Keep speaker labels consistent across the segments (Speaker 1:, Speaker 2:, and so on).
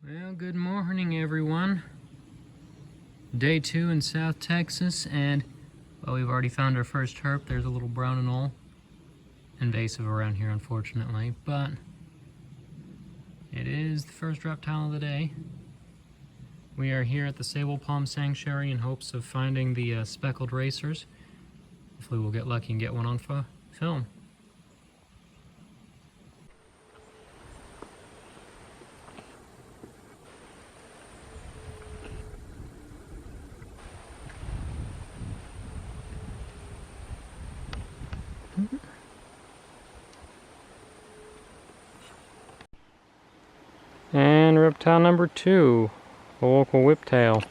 Speaker 1: Well, good morning, everyone. Day 2 in South Texas, and well, we've already found our first herp. There's a little brown anole, invasive around here, unfortunately, but it is the first reptile of the day. We are here at the Sable Palm Sanctuary in hopes of finding the speckled racers. Hopefully, we'll get lucky and get one on film. And reptile number 2, the local whiptail.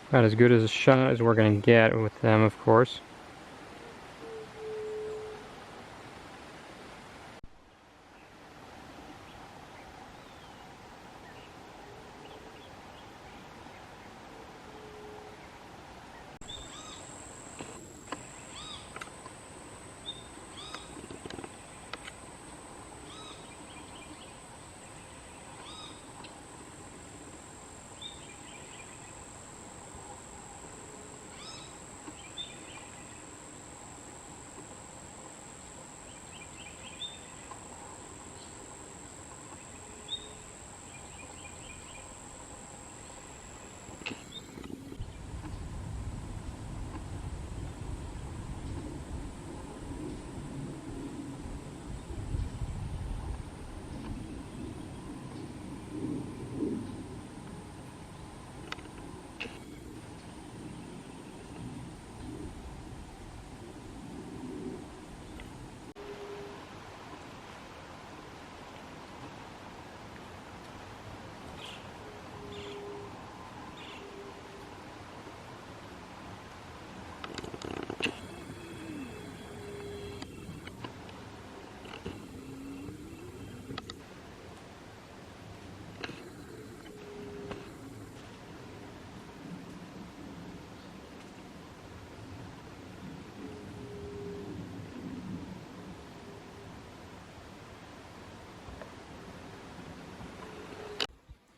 Speaker 1: About as good as a shot as we're going to get with them, of course.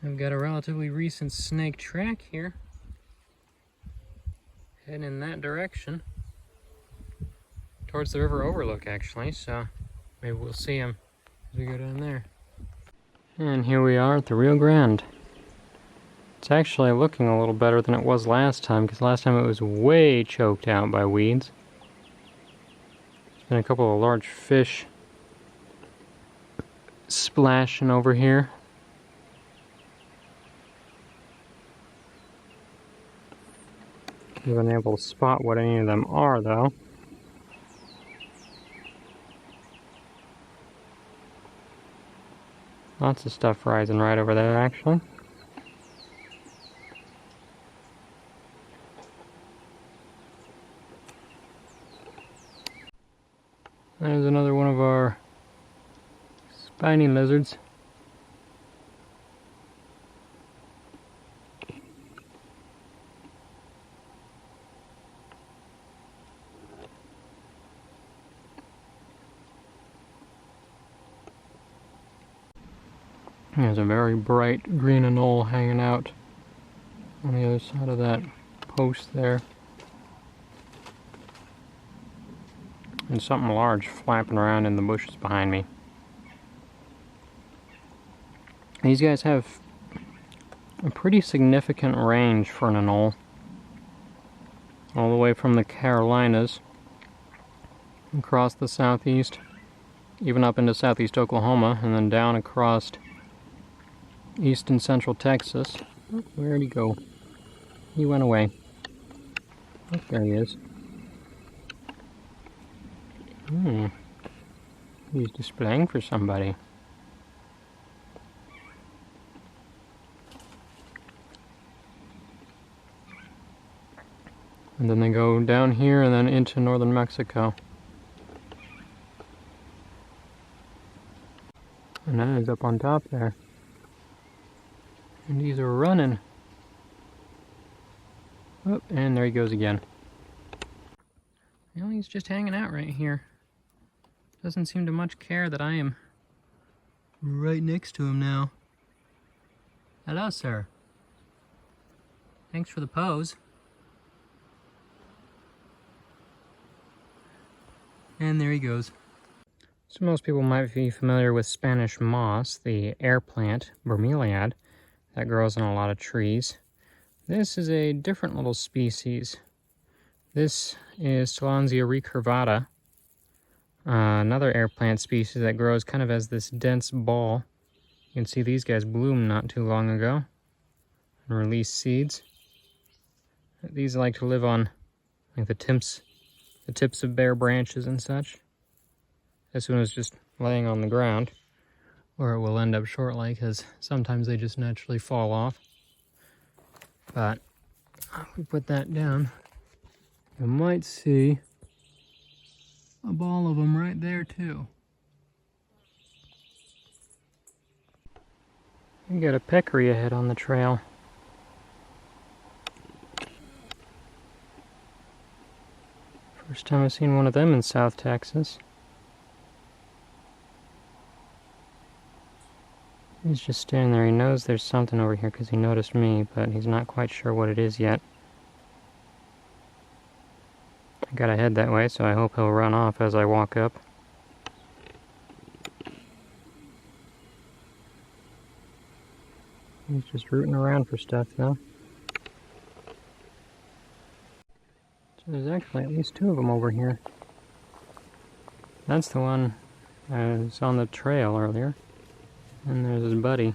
Speaker 1: I've got a relatively recent snake track here, heading in that direction, towards the river overlook actually, so maybe we'll see him as we go down there. And here we are at the Rio Grande. It's actually looking a little better than it was last time, because last time it was way choked out by weeds. There's been a couple of large fish splashing over here. Haven't been able to spot what any of them are, though. Lots of stuff rising right over there, actually. There's another one of our spiny lizards. There's a very bright green anole hanging out on the other side of that post there. And something large flapping around in the bushes behind me. These guys have a pretty significant range for an anole. All the way from the Carolinas, across the southeast, even up into southeast Oklahoma, and then down across east and central Texas. Oh, where'd he go? He went away. Oh, there he is. He's displaying for somebody. And then they go down here and then into northern Mexico. And that is up on top there. And these are running. Oh, and there he goes again. You know, he's just hanging out right here. Doesn't seem to much care that I am right next to him now. Hello, sir. Thanks for the pose. And there he goes. So most people might be familiar with Spanish moss, the air plant, bromeliad, that grows on a lot of trees. This is a different little species. This is Tillandsia recurvata, another air plant species that grows kind of as this dense ball. You can see these guys bloomed not too long ago and release seeds. These like to live on like the tips of bare branches and such. This one is just laying on the ground, or it will end up shortly because sometimes they just naturally fall off. But if we put that down, you might see a ball of them right there too. We got a peccary ahead on the trail. First time I've seen one of them in South Texas. He's just standing there. He knows there's something over here because he noticed me, but he's not quite sure what it is yet. I gotta head that way, so I hope he'll run off as I walk up. He's just rooting around for stuff, though. So there's actually at least two of them over here. That's the one I was on the trail earlier. And there's his buddy.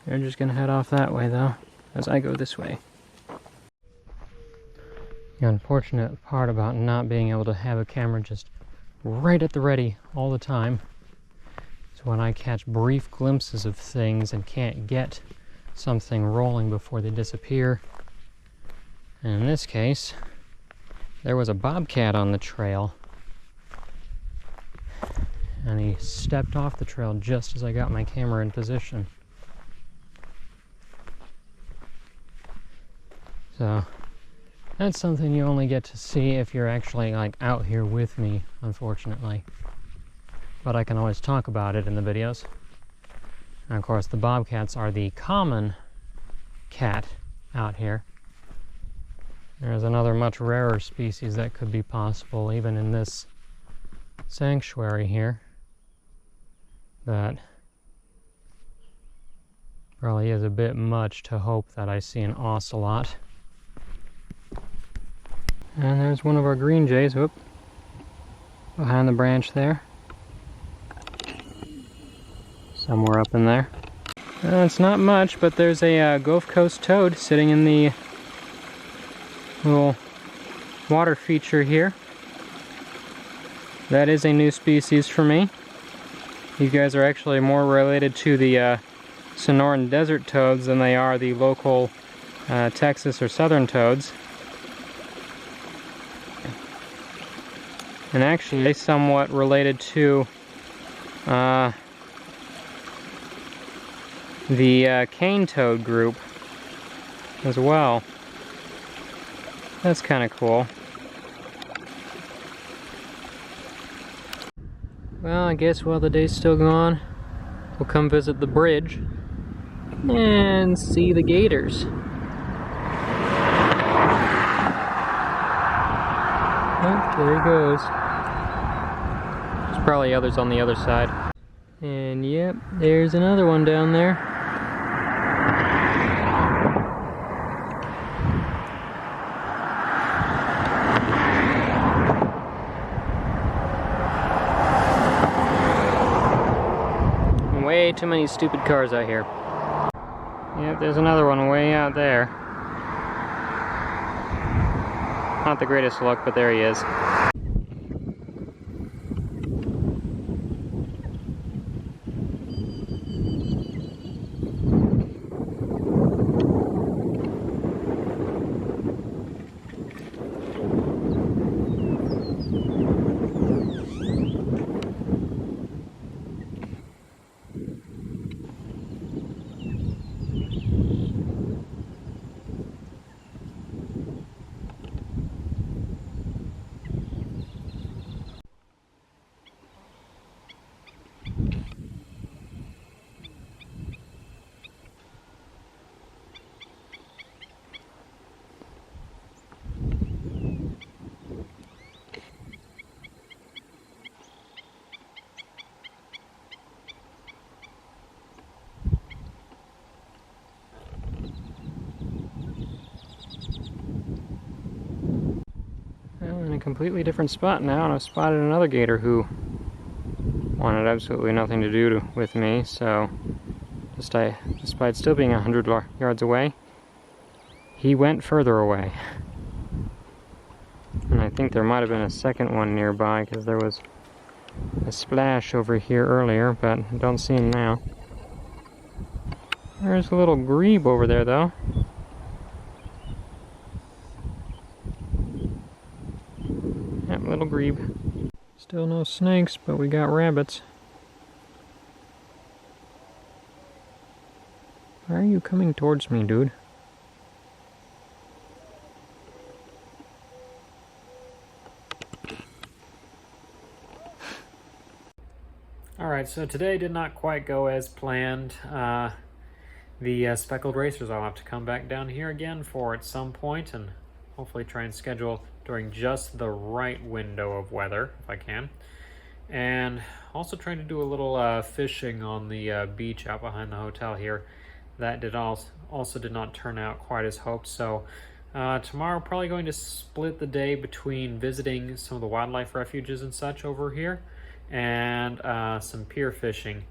Speaker 1: They're just gonna head off that way, though, as I go this way. The unfortunate part about not being able to have a camera just right at the ready all the time is when I catch brief glimpses of things and can't get something rolling before they disappear. And in this case, there was a bobcat on the trail. And he stepped off the trail just as I got my camera in position. So that's something you only get to see if you're actually like out here with me, unfortunately. But I can always talk about it in the videos. And of course the bobcats are the common cat out here. There's another much rarer species that could be possible even in this sanctuary here. That probably is a bit much to hope that I see an ocelot. And there's one of our green jays, whoop, behind the branch there. Somewhere up in there. It's not much, but there's a Gulf Coast toad sitting in the little water feature here. That is a new species for me. These guys are actually more related to the Sonoran desert toads than they are the local Texas or southern toads. And actually they somewhat related to the cane toad group as well. That's kind of cool. Well, I guess while the day's still gone, we'll come visit the bridge and see the gators. Oh, there he goes. There's probably others on the other side. And yep, there's another one down there. Way too many stupid cars out here. Yep, there's another one way out there. Not the greatest luck, but there he is. completely different spot now, and I've spotted another gator who wanted absolutely nothing to do with me, so despite still being 100 yards away, he went further away. And I think there might have been a second one nearby, because there was a splash over here earlier, but I don't see him now. There's a little grebe over there, though. Yep, little grebe. Still no snakes, but we got rabbits. Why are you coming towards me, dude? Alright, so today did not quite go as planned. The speckled racers I'll have to come back down here again for at some point, and hopefully try and schedule during just the right window of weather, if I can. And also trying to do a little fishing on the beach out behind the hotel here. That also did not turn out quite as hoped, so tomorrow probably going to split the day between visiting some of the wildlife refuges and such over here, and some pier fishing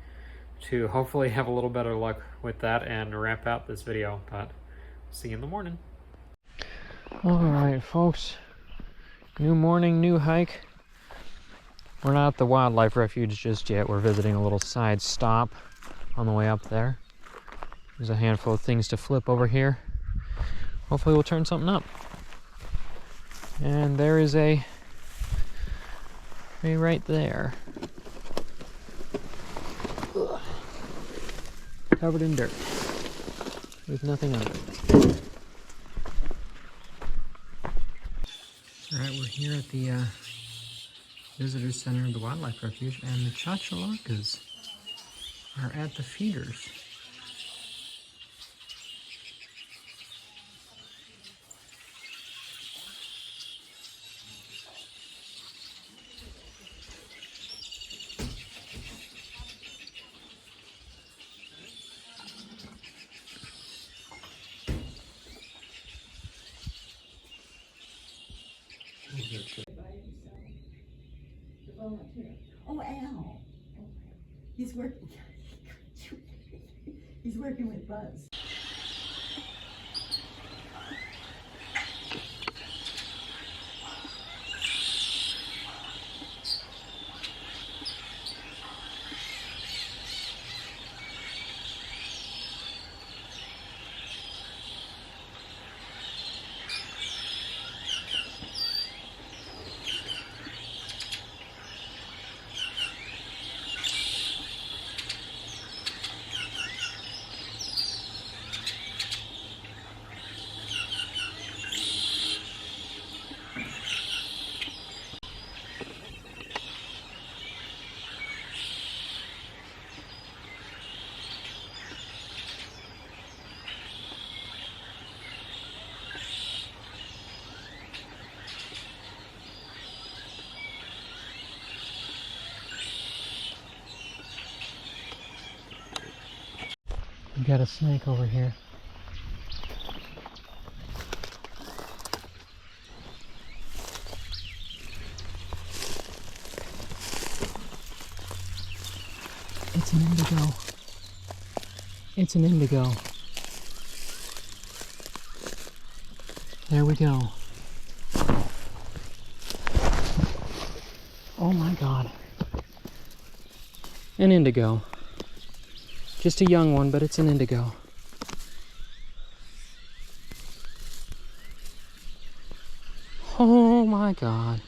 Speaker 1: to hopefully have a little better luck with that and wrap out this video. But see you in the morning. Alright folks, new morning, new hike. We're not at the wildlife refuge just yet. We're visiting a little side stop on the way up there. There's a handful of things to flip over here. Hopefully we'll turn something up. And there is a right there. Ugh. Covered in dirt with nothing under it. Alright, we're here at the visitor center of the wildlife refuge, and the chachalakas are at the feeders.
Speaker 2: Oh, Al. He's working. He's working with Buzz.
Speaker 1: We got a snake over here. It's an indigo. It's an indigo. There we go. Oh my God. An indigo. Just a young one, but it's an indigo. Oh my God.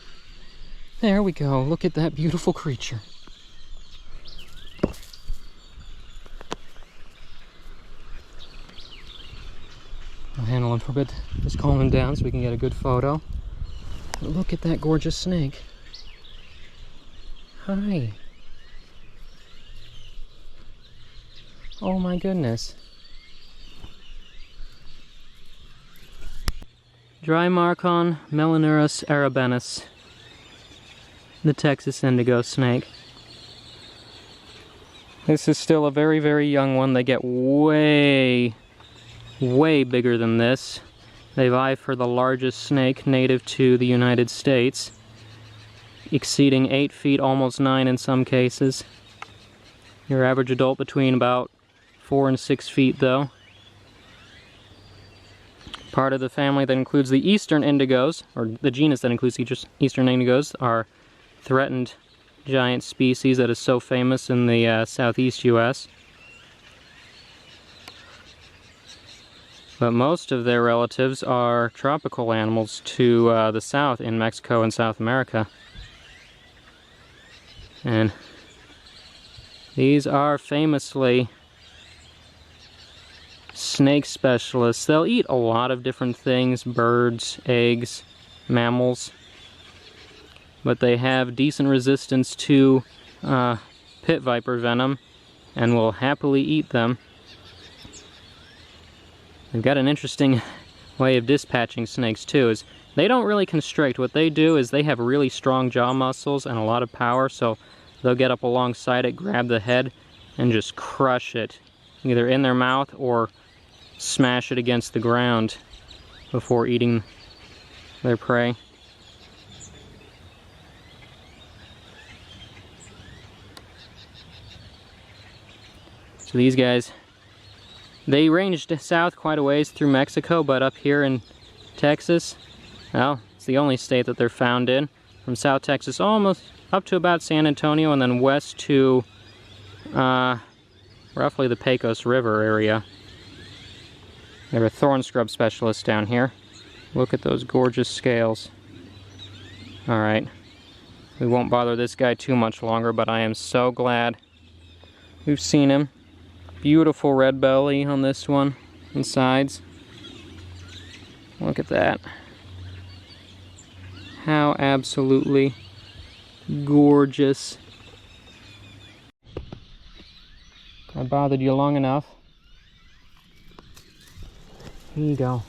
Speaker 1: There we go. Look at that beautiful creature. I'll handle him for a bit. Just calm him down so we can get a good photo. But look at that gorgeous snake. Hi. Oh my goodness. Drymarchon melanurus arabenus, the Texas indigo snake. This is still a very, very young one. They get way bigger than this. They vie for the largest snake native to the United States. exceeding 8 feet, almost 9 in some cases. Your average adult between about 4 and 6 feet though. Part of the family that includes the eastern indigos, or the genus that includes eastern indigos, are threatened giant species that is so famous in the southeast US. But most of their relatives are tropical animals to the south in Mexico and South America. And these are famously snake specialists. They'll eat a lot of different things, birds, eggs, mammals, but they have decent resistance to pit viper venom and will happily eat them. They've got an interesting way of dispatching snakes too, is they don't really constrict. What they do is they have really strong jaw muscles and a lot of power, so they'll get up alongside it, grab the head, and just crush it, either in their mouth or smash it against the ground before eating their prey. So these guys, they ranged south quite a ways through Mexico, but up here in Texas, well, it's the only state that they're found in. From South Texas almost up to about San Antonio, and then west to roughly the Pecos River area. They're a thorn scrub specialist down here. Look at those gorgeous scales. Alright, we won't bother this guy too much longer, but I am so glad we've seen him. Beautiful red belly on this one, and sides. Look at that. How absolutely gorgeous. I bothered you long enough. Here you go.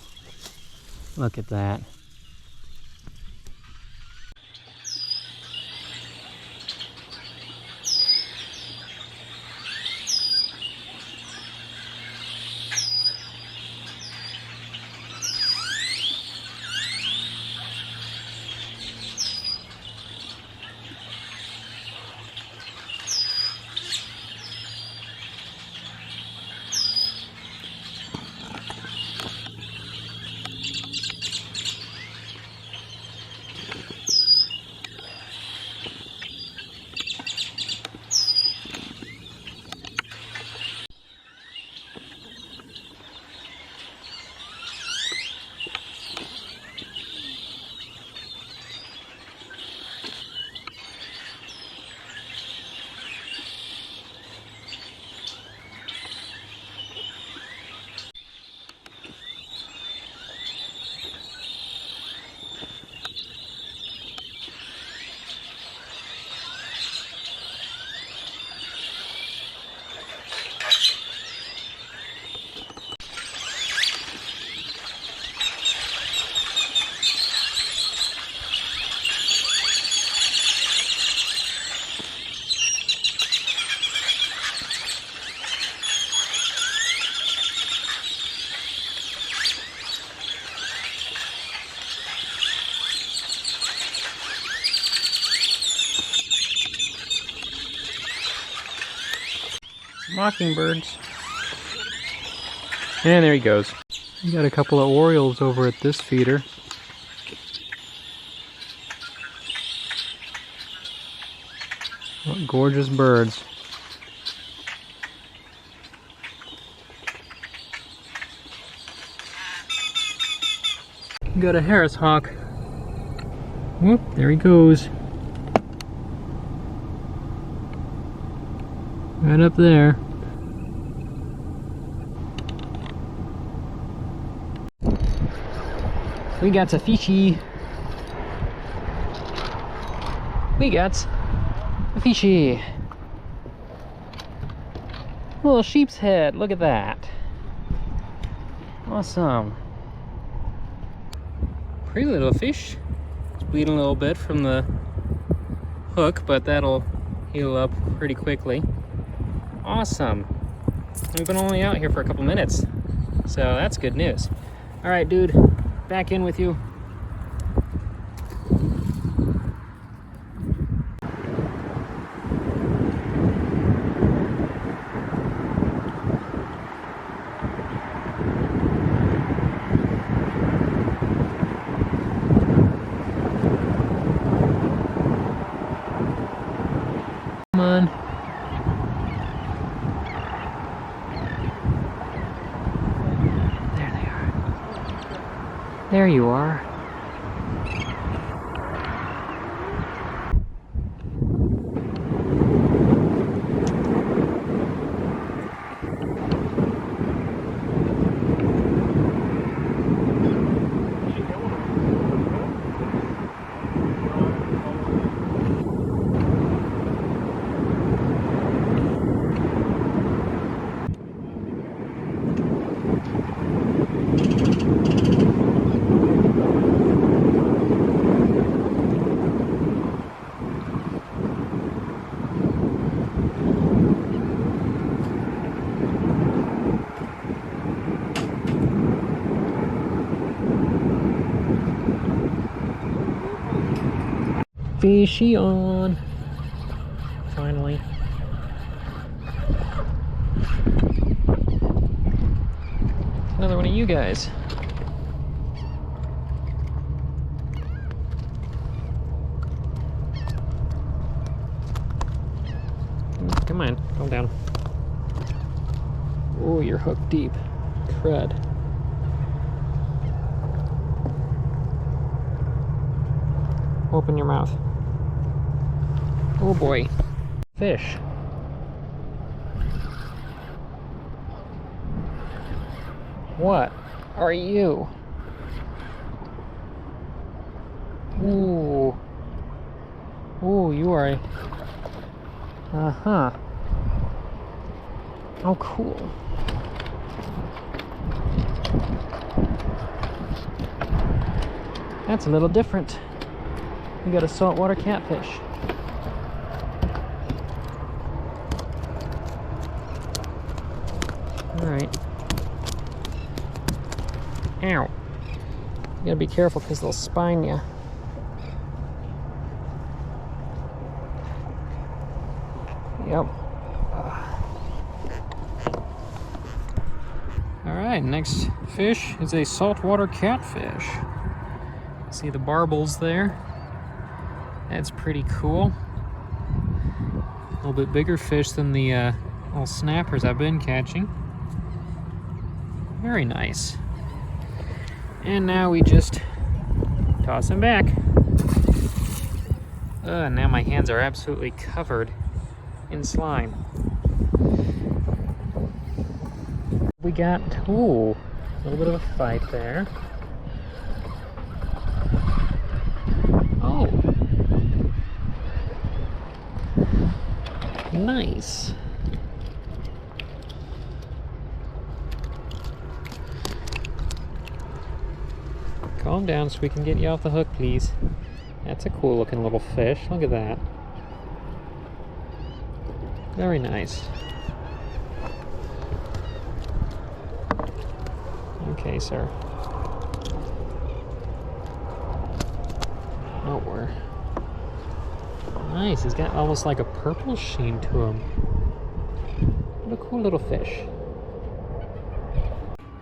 Speaker 1: Look at that. Mockingbirds. And there he goes. We got a couple of orioles over at this feeder. What gorgeous birds. Got a Harris hawk. Whoop, there he goes. Right up there. We got a fishy. We got a fishy. Little sheep's head, look at that. Awesome. Pretty little fish. It's bleeding a little bit from the hook, but that'll heal up pretty quickly. Awesome. We've been only out here for a couple minutes, so that's good news. All right, dude, back in with you. Come on. There they are. There you are. Fishy on. Finally. Another one of you guys. Come on, calm down. Oh, you're hooked deep. Crud. Open your mouth. Oh boy. Fish. What are you? Ooh. Ooh, you are a... Uh-huh. Oh, cool. That's a little different. We got a saltwater catfish. Alright. Ow. You gotta be careful because they'll spine you. Yep. Alright, next fish is a saltwater catfish. See the barbels there? That's pretty cool. A little bit bigger fish than the little snappers I've been catching. Very nice. And now we just toss him back. Now my hands are absolutely covered in slime. We got, ooh, a little bit of a fight there. Oh. Nice. Calm down so we can get you off the hook, please. That's a cool looking little fish. Look at that. Very nice. Okay, sir. Nowhere. Nice. He's got almost like a purple sheen to him. What a cool little fish.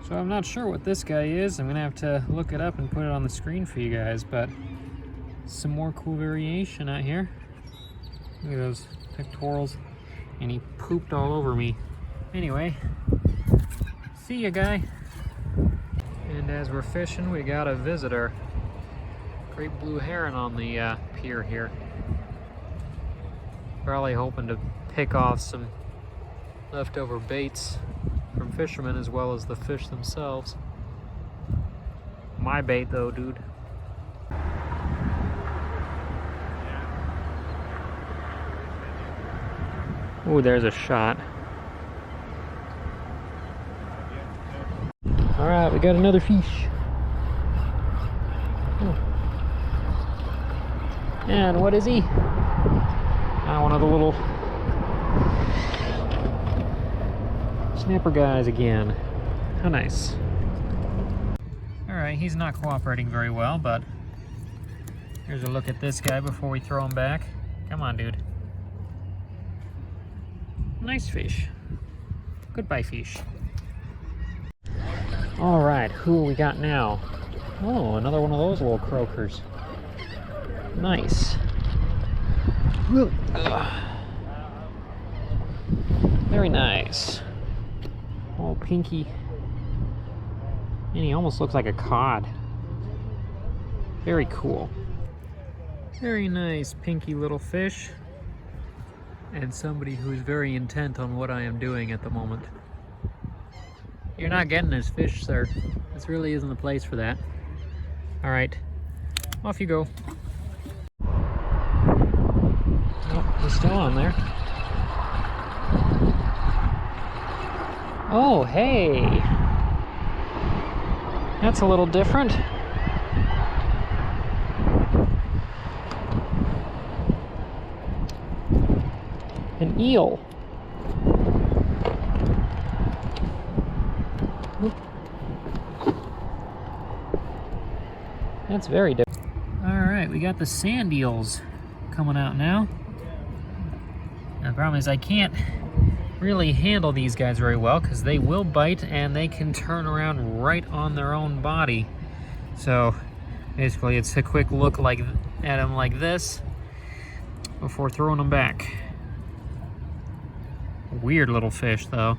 Speaker 1: So I'm not sure what this guy is. I'm gonna have to look it up and put it on the screen for you guys, but some more cool variation out here. Look at those pectorals. And he pooped all over me. Anyway, see ya, guy. And as we're fishing, we got a visitor. Great blue heron on the pier here. Probably hoping to pick off some leftover baits from fishermen as well as the fish themselves. My bait though, dude. Ooh, there's a shot. Alright, we got another fish. And what is he? One of the little snapper guys again. How nice. Alright, he's not cooperating very well, but here's a look at this guy before we throw him back. Come on, dude. Nice fish. Goodbye, fish. Alright, who we got now? Oh, another one of those little croakers. Nice. Very nice. All pinky. And he almost looks like a cod. Very cool. Very nice pinky little fish. And somebody who's very intent on what I am doing at the moment. You're not getting this fish, sir. This really isn't the place for that. All right, off you go. Oh, he's still on there. Oh, hey. That's a little different. An eel. That's very different. All right, we got the sand eels coming out now. Now, the problem is I can't really handle these guys very well because they will bite and they can turn around right on their own body. So basically it's a quick look at them like this before throwing them back. Weird little fish though.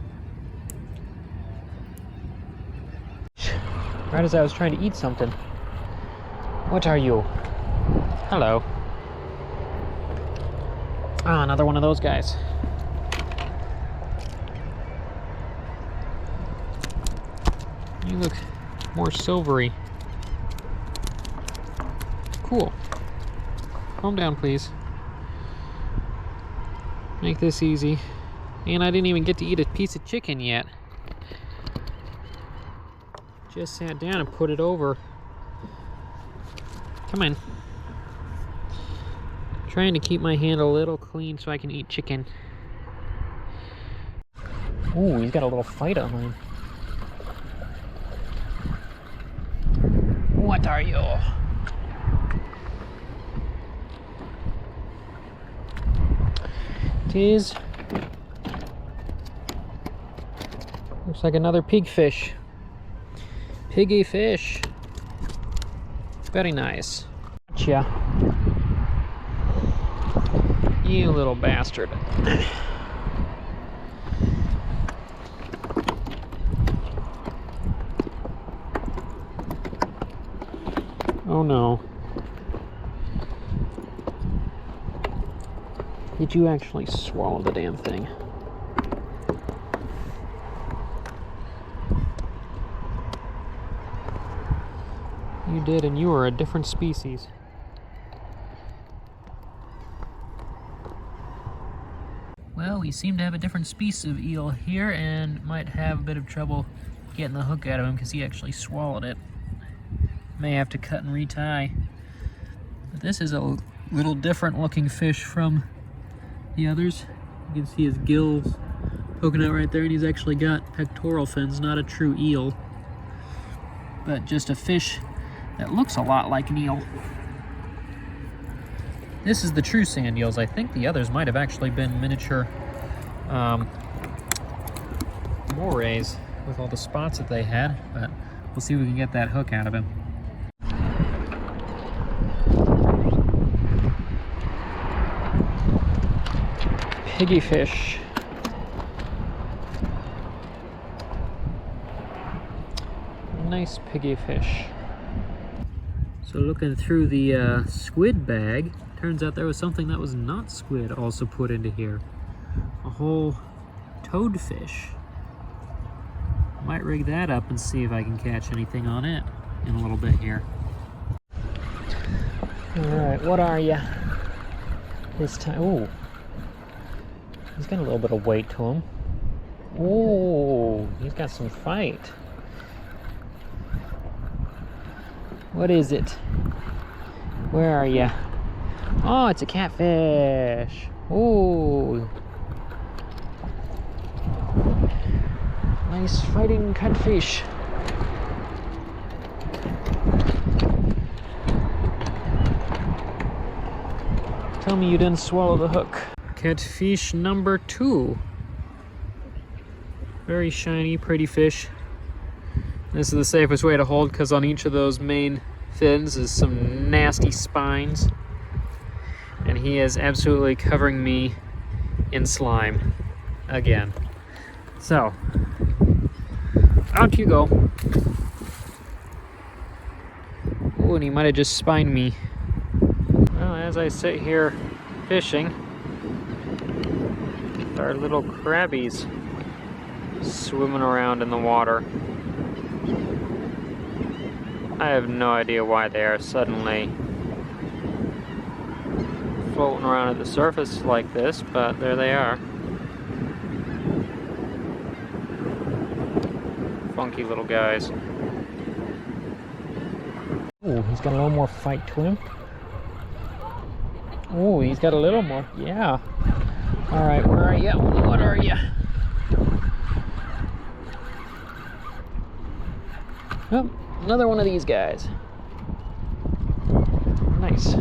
Speaker 1: Right as I was trying to eat something. What are you? Hello. Ah, another one of those guys. You look more silvery. Cool. Calm down, please. Make this easy. And I didn't even get to eat a piece of chicken yet. Just sat down and put it over. Come on. Trying to keep my hand a little clean so I can eat chicken. Ooh, he's got a little fight on him. What are you? It is. Looks like another pigfish. Piggy fish. Very nice. Gotcha. You little bastard. Oh no. Did you actually swallow the damn thing? You did, and you are a different species. Well, we seem to have a different species of eel here and might have a bit of trouble getting the hook out of him because he actually swallowed it. May have to cut and retie. But this is a little different looking fish from the others. You can see his gills poking out right there, and he's actually got pectoral fins, not a true eel, but just a fish that looks a lot like an eel. This is the true sand eels. I think the others might have actually been miniature morays with all the spots that they had, but we'll see if we can get that hook out of him. Piggy fish. Nice piggy fish. So looking through the squid bag, turns out there was something that was not squid also put into here. A whole toadfish. Might rig that up and see if I can catch anything on it in a little bit here. Alright, what are you? This time, ooh. He's got a little bit of weight to him. Ooh, he's got some fight. What is it? Where are you? Oh, it's a catfish. Ooh. Nice fighting catfish. Tell me you didn't swallow the hook. Catfish number 2. Very shiny, pretty fish. This is the safest way to hold because on each of those main fins is some nasty spines. And he is absolutely covering me in slime again. So, out you go. Oh, and he might have just spined me. Well, as I sit here fishing, there are little crabbies swimming around in the water. I have no idea why they are suddenly floating around at the surface like this, but there they are. Funky little guys. Oh, he's got a little more fight to him. Oh, he's got a little more. Yeah. All right, where are you? What are you? Oh, another one of these guys. Nice.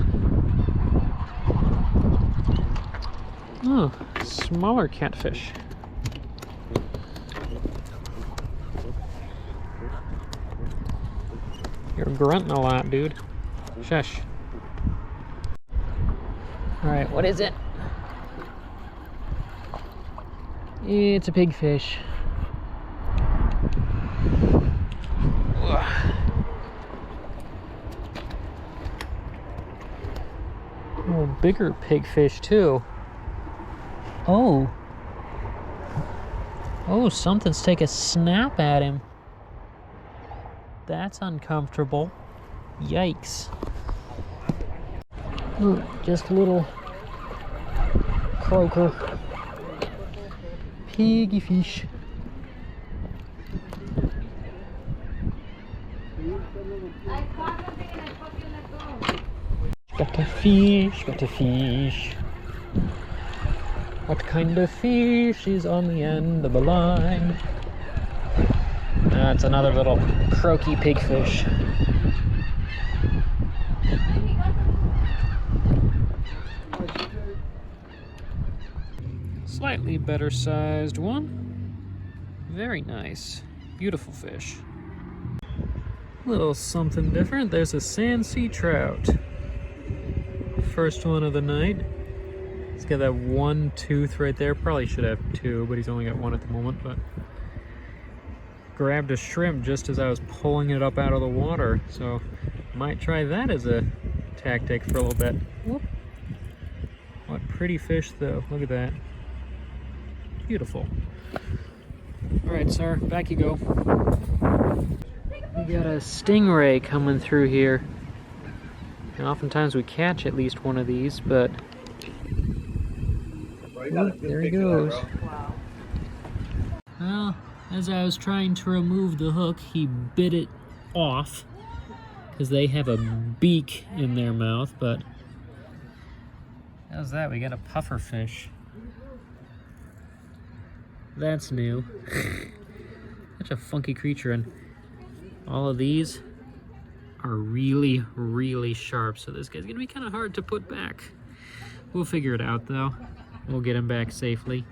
Speaker 1: Oh, smaller catfish. You're grunting a lot, dude. Shush. Alright, what is it? It's a big fish. Oh, bigger pigfish too. Oh. Oh, something's taking a snap at him. That's uncomfortable. Yikes. Ooh, just a little croaker. Piggy fish. Got a fish, got a fish. What kind of fish is on the end of the line? That's another little croaky pigfish. Slightly better sized one. Very nice. Beautiful fish. Little something different. There's a sand sea trout. First one of the night. He's got that one tooth right there. Probably should have two, but he's only got one at the moment. But grabbed a shrimp just as I was pulling it up out of the water. So might try that as a tactic for a little bit. Whoop. What pretty fish though. Look at that. Beautiful. Alright, sir, back you go. We got a stingray coming through here. And oftentimes we catch at least one of these, but oh, there he goes. Well, as I was trying to remove the hook, he bit it off because they have a beak in their mouth, but how's that? We got a puffer fish. That's new. Such a funky creature, and all of these are really, really sharp, so this guy's gonna be kind of hard to put back. We'll figure it out though. We'll get him back safely.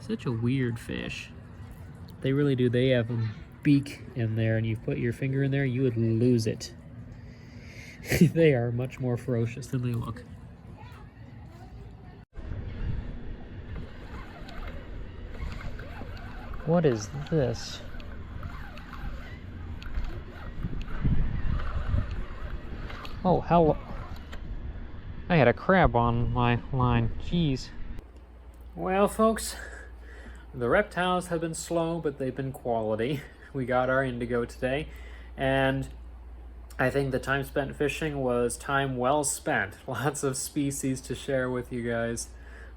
Speaker 1: Such a weird fish. They really do. They have a beak in there, and you put your finger in there, you would lose it. They are much more ferocious than they look. What is this? Oh, hell. I had a crab on my line. Jeez. Well, folks, the reptiles have been slow, but they've been quality. We got our indigo today, and I think the time spent fishing was time well spent. Lots of species to share with you guys.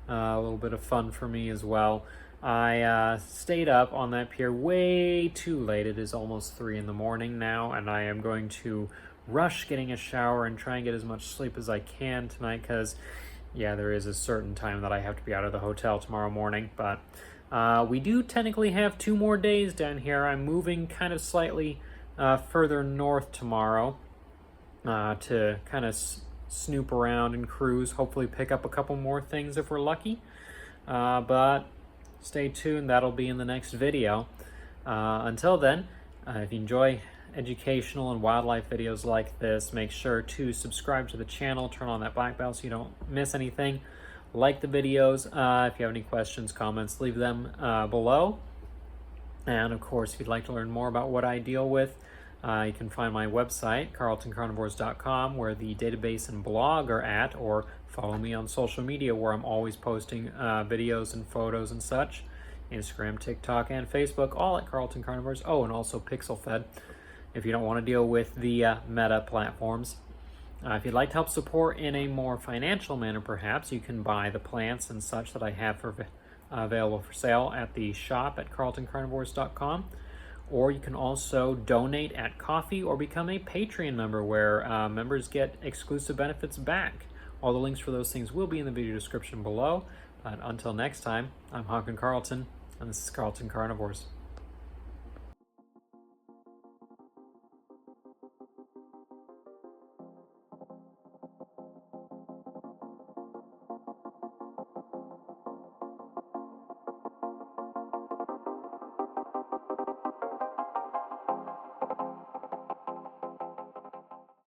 Speaker 1: A little bit of fun for me as well. I stayed up on that pier way too late. It is almost 3 in the morning now, and I am going to rush getting a shower and try and get as much sleep as I can tonight, because yeah, there is a certain time that I have to be out of the hotel tomorrow morning. But we do technically have 2 more days down here. I'm moving kind of slightly further north tomorrow to kind of snoop around and cruise, hopefully pick up a couple more things if we're lucky. But stay tuned, that'll be in the next video. Until then, if you enjoy educational and wildlife videos like this, make sure to subscribe to the channel, turn on that black bell so you don't miss anything. Like the videos. If you have any questions, comments, leave them below. And of course, if you'd like to learn more about what I deal with, you can find my website, carltoncarnivores.com, where the database and blog are at, or follow me on social media where I'm always posting videos and photos and such. Instagram, TikTok, and Facebook, all at Carlton Carnivores. Oh, and also PixelFed, if you don't want to deal with the meta platforms. If you'd like to help support in a more financial manner, perhaps, you can buy the plants and such that I have available for sale at the shop at carltoncarnivores.com. Or you can also donate at Coffee or become a Patreon member, where members get exclusive benefits back. All the links for those things will be in the video description below. But until next time, I'm Honkin Carlton, and this is Carlton Carnivores.